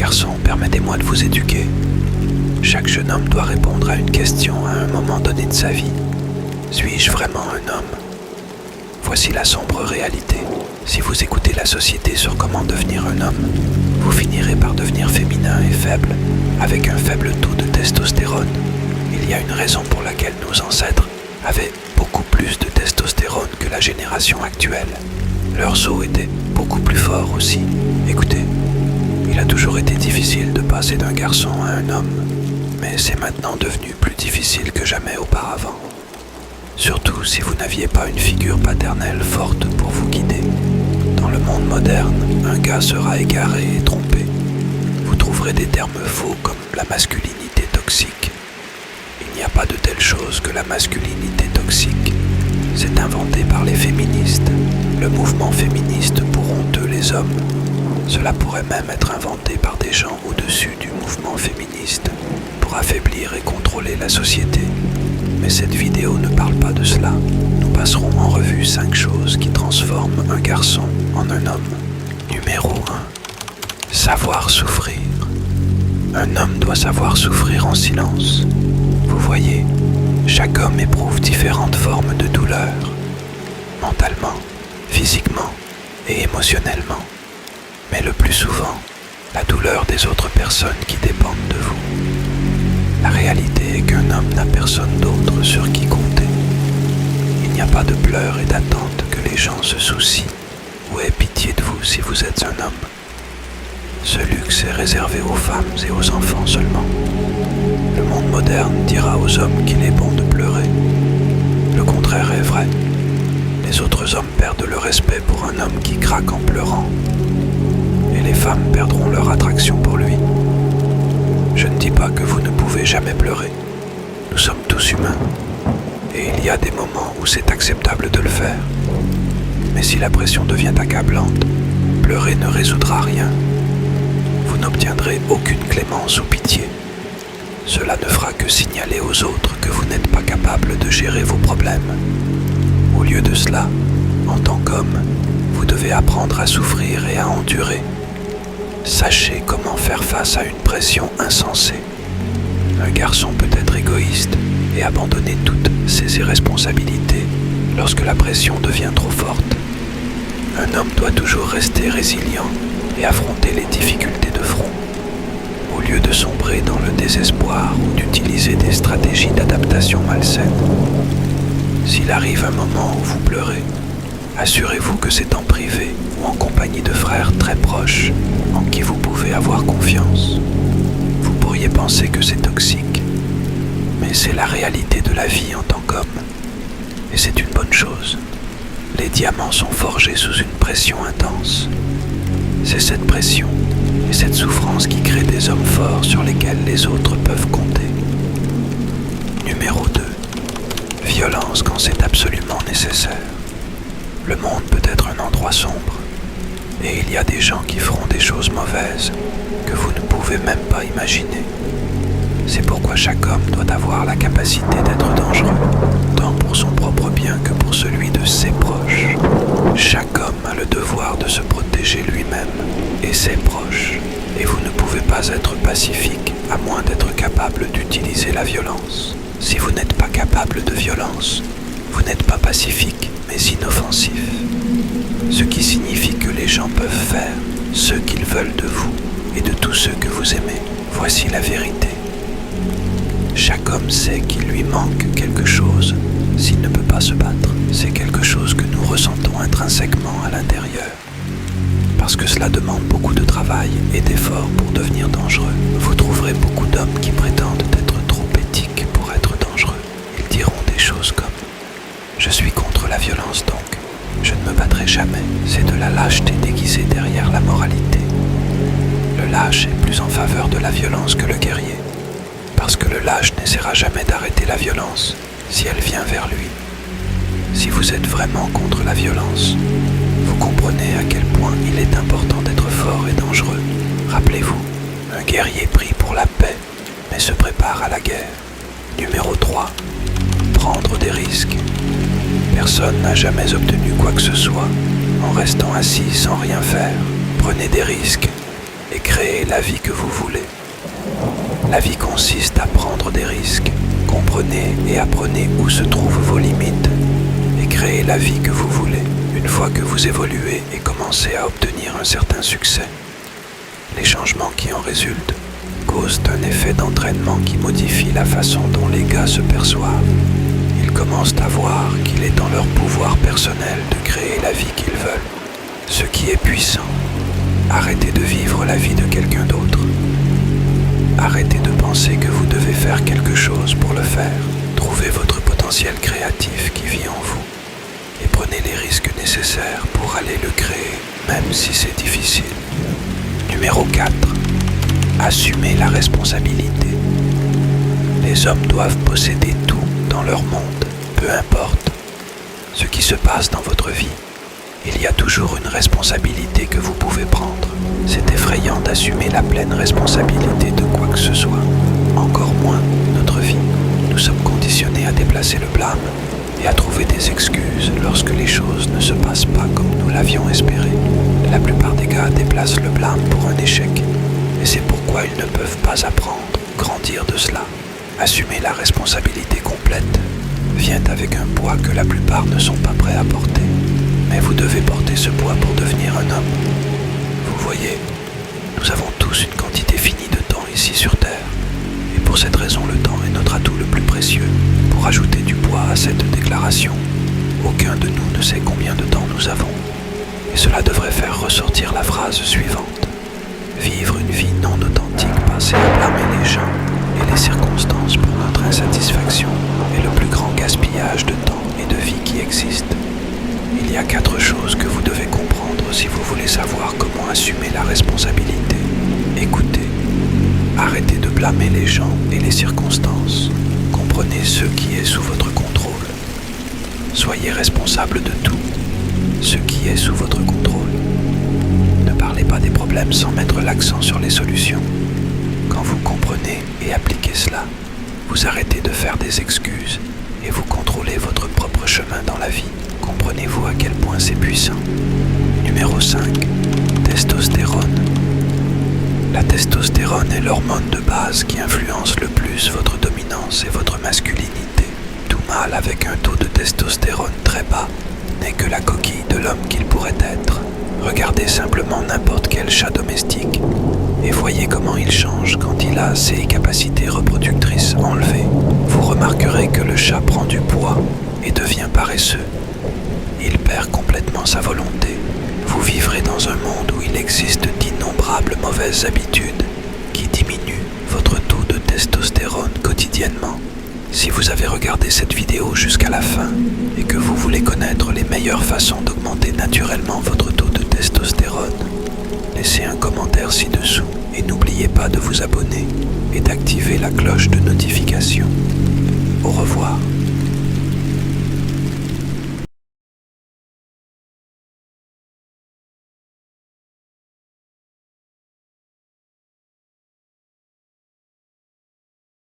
Garçons, permettez-moi de vous éduquer. Chaque jeune homme doit répondre à une question à un moment donné de sa vie. Suis-je vraiment un homme ? Voici la sombre réalité. Si vous écoutez la société sur comment devenir un homme, vous finirez par devenir féminin et faible, avec un faible taux de testostérone. Il y a une raison pour laquelle nos ancêtres avaient beaucoup plus de testostérone que la génération actuelle. Leurs os étaient beaucoup plus forts aussi. Écoutez, il a toujours été difficile de passer d'un garçon à un homme, mais c'est maintenant devenu plus difficile que jamais auparavant. Surtout si vous n'aviez pas une figure paternelle forte pour vous guider. Dans le monde moderne, un gars sera égaré et trompé. Vous trouverez des termes faux comme la masculinité toxique. Il n'y a pas de telle chose que la masculinité toxique. C'est inventé par les féministes, le mouvement féministe pour honteux les hommes. Cela pourrait même être inventé par des gens au-dessus du mouvement féministe pour affaiblir et contrôler la société. Mais cette vidéo ne parle pas de cela. Nous passerons en revue 5 choses qui transforment un garçon en un homme. Numéro 1. Savoir souffrir. Un homme doit savoir souffrir en silence. Vous voyez, chaque homme éprouve différentes formes de douleur, mentalement, physiquement et émotionnellement. Mais le plus souvent, la douleur des autres personnes qui dépendent de vous. La réalité est qu'un homme n'a personne d'autre sur qui compter. Il n'y a pas de pleurs et d'attentes que les gens se soucient ou aient pitié de vous si vous êtes un homme. Ce luxe est réservé aux femmes et aux enfants seulement. Le monde moderne dira aux hommes qu'il est bon de pleurer. Le contraire est vrai. Les autres hommes perdent le respect pour un homme qui craque en pleurant. Et les femmes perdront leur attraction pour lui. Je ne dis pas que vous ne pouvez jamais pleurer. Nous sommes tous humains. Et il y a des moments où c'est acceptable de le faire. Mais si la pression devient accablante, pleurer ne résoudra rien. Vous n'obtiendrez aucune clémence ou pitié. Cela ne fera que signaler aux autres que vous n'êtes pas capable de gérer vos problèmes. Au lieu de cela, en tant qu'homme, vous devez apprendre à souffrir et à endurer. Sachez comment faire face à une pression insensée. Un garçon peut être égoïste et abandonner toutes ses irresponsabilités lorsque la pression devient trop forte. Un homme doit toujours rester résilient et affronter les difficultés de front, au lieu de sombrer dans le désespoir ou d'utiliser des stratégies d'adaptation malsaines. S'il arrive un moment où vous pleurez, assurez-vous que c'est en privé ou en compagnie de frères très proches en qui vous pouvez avoir confiance. Vous pourriez penser que c'est toxique, mais c'est la réalité de la vie en tant qu'homme. Et c'est une bonne chose. Les diamants sont forgés sous une pression intense. C'est cette pression et cette souffrance qui créent des hommes forts sur lesquels les autres peuvent compter. Numéro 2. Violence quand c'est absolument nécessaire. Le monde peut être un endroit sombre, et il y a des gens qui feront des choses mauvaises que vous ne pouvez même pas imaginer. C'est pourquoi chaque homme doit avoir la capacité d'être dangereux, tant pour son propre bien que pour celui de ses proches. Chaque homme a le devoir de se protéger lui-même et ses proches, et vous ne pouvez pas être pacifique à moins d'être capable d'utiliser la violence. Si vous n'êtes pas capable de violence, vous n'êtes pas pacifique, mais inoffensif. Ce qui signifie que les gens peuvent faire ce qu'ils veulent de vous et de tous ceux que vous aimez. Voici la vérité. Chaque homme sait qu'il lui manque quelque chose s'il ne peut pas se battre. C'est quelque chose que nous ressentons intrinsèquement à l'intérieur. Parce que cela demande beaucoup de travail et d'efforts pour devenir dangereux. Vous trouverez beaucoup d'hommes qui prétendent être trop éthiques pour être dangereux. Ils diront des choses comme « Je suis contre la violence donc, je ne me battrai jamais ». C'est de la lâcheté déguisée derrière la moralité. Le lâche est plus en faveur de la violence que le guerrier. Parce que le lâche n'essaiera jamais d'arrêter la violence si elle vient vers lui. Si vous êtes vraiment contre la violence, vous comprenez à quel point il est important d'être fort et dangereux. Rappelez-vous, un guerrier prie pour la paix, mais se prépare à la guerre. Numéro 3. Prendre des risques. Personne n'a jamais obtenu quoi que ce soit en restant assis sans rien faire. Prenez des risques et créez créer la vie que vous voulez. La vie consiste à prendre des risques. Comprenez et apprenez où se trouvent vos limites et créez la vie que vous voulez. Une fois que vous évoluez et commencez à obtenir un certain succès, les changements qui en résultent causent un effet d'entraînement qui modifie la façon dont les gars se perçoivent. Ils commencent à voir qu'il est dans leur pouvoir personnel de créer la vie qu'ils veulent. Ce qui est puissant, arrêtez de vivre la vie de quelqu'un d'autre. Arrêtez de penser que vous devez faire quelque chose pour le faire. Trouvez votre potentiel créatif qui vit en vous et prenez les risques nécessaires pour aller le créer, même si c'est difficile. Numéro 4. Assumez la responsabilité. Les hommes doivent posséder tout dans leur monde, peu importe ce qui se passe dans votre vie. Il y a toujours une responsabilité que vous pouvez prendre. C'est effrayant d'assumer la pleine responsabilité de quoi que ce soit, encore moins notre vie. Nous sommes conditionnés à déplacer le blâme et à trouver des excuses lorsque les choses ne se passent pas comme nous l'avions espéré. La plupart des gars déplacent le blâme pour un échec, et c'est pourquoi ils ne peuvent pas apprendre, grandir de cela. Assumer la responsabilité complète vient avec un poids que la plupart ne sont pas prêts à porter. Mais vous devez porter ce poids pour devenir un homme. Vous voyez, nous avons tous une quantité finie de temps ici sur Terre. Et pour cette raison, le temps est notre atout le plus précieux. Pour ajouter du poids à cette déclaration, aucun de nous ne sait combien de temps nous avons. Et cela devrait faire ressortir la phrase suivante. Vivre une vie non authentique, passer à blâmer les gens et les circonstances pour notre insatisfaction est le plus grand gaspillage de temps et de vie qui existe. Il y a 4 choses que vous devez comprendre si vous voulez savoir comment assumer la responsabilité. Écoutez, arrêtez de blâmer les gens et les circonstances. Comprenez ce qui est sous votre contrôle. Soyez responsable de tout, ce qui est sous votre contrôle. Ne parlez pas des problèmes sans mettre l'accent sur les solutions. Quand vous comprenez et appliquez cela, vous arrêtez de faire des excuses et vous contrôlez votre propre chemin dans la vie. Comprenez-vous à quel point c'est puissant? Numéro 5. Testostérone. La testostérone est l'hormone de base qui influence le plus votre dominance et votre masculinité. Tout mâle avec un taux de testostérone très bas n'est que la coquille de l'homme qu'il pourrait être. Regardez simplement n'importe quel chat domestique et voyez comment il change quand il a ses capacités reproductrices enlevées. Vous remarquerez que le chat prend du poids et devient paresseux. Il perd complètement sa volonté. Vous vivrez dans un monde où il existe d'innombrables mauvaises habitudes qui diminuent votre taux de testostérone quotidiennement. Si vous avez regardé cette vidéo jusqu'à la fin et que vous voulez connaître les meilleures façons d'augmenter naturellement votre taux de testostérone, laissez un commentaire ci-dessous et n'oubliez pas de vous abonner et d'activer la cloche de notification. Au revoir.